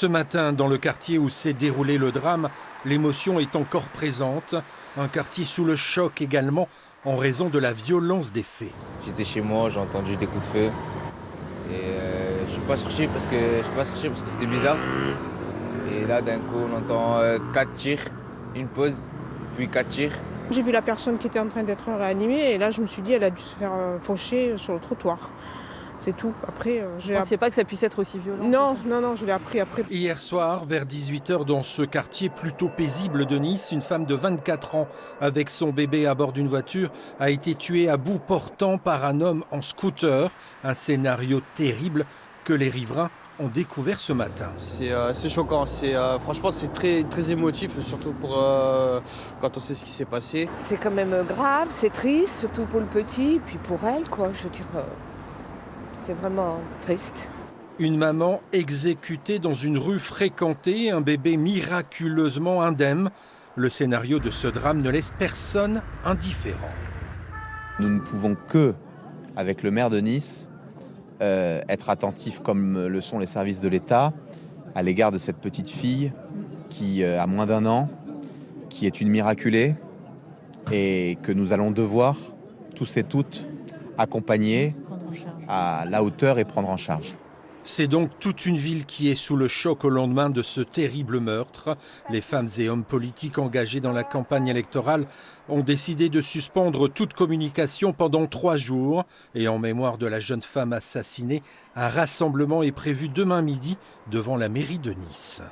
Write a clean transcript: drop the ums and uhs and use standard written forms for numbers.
Ce matin, dans le quartier où s'est déroulé le drame, l'émotion est encore présente. Un quartier sous le choc également, en raison de la violence des faits. J'étais chez moi, j'ai entendu des coups de feu. Et je suis pas sorti parce que c'était bizarre. Et là, d'un coup, on entend 4 tirs, une pause, puis 4 tirs. J'ai vu la personne qui était en train d'être réanimée et là, je me suis dit, elle a dû se faire faucher sur le trottoir. C'est tout. Après, Je ne pensais pas que ça puisse être aussi violent. Non, je l'ai appris après. Hier soir, vers 18 h, dans ce quartier plutôt paisible de Nice, une femme de 24 ans avec son bébé à bord d'une voiture a été tuée à bout portant par un homme en scooter. Un scénario terrible que les riverains ont découvert ce matin. C'est choquant, franchement c'est très émotif, surtout pour quand on sait ce qui s'est passé. C'est quand même grave, c'est triste, surtout pour le petit, puis pour elle, quoi. Je veux dire, c'est vraiment triste. Une maman exécutée dans une rue fréquentée, un bébé miraculeusement indemne. Le scénario de ce drame ne laisse personne indifférent. Nous ne pouvons que, avec le maire de Nice, être attentifs comme le sont les services de l'État à l'égard de cette petite fille qui a moins d'1 an, qui est une miraculée et que nous allons devoir, tous et toutes, accompagner à la hauteur et prendre en charge. C'est donc toute une ville qui est sous le choc au lendemain de ce terrible meurtre. Les femmes et hommes politiques engagés dans la campagne électorale ont décidé de suspendre toute communication pendant 3 jours. Et en mémoire de la jeune femme assassinée, un rassemblement est prévu demain midi devant la mairie de Nice.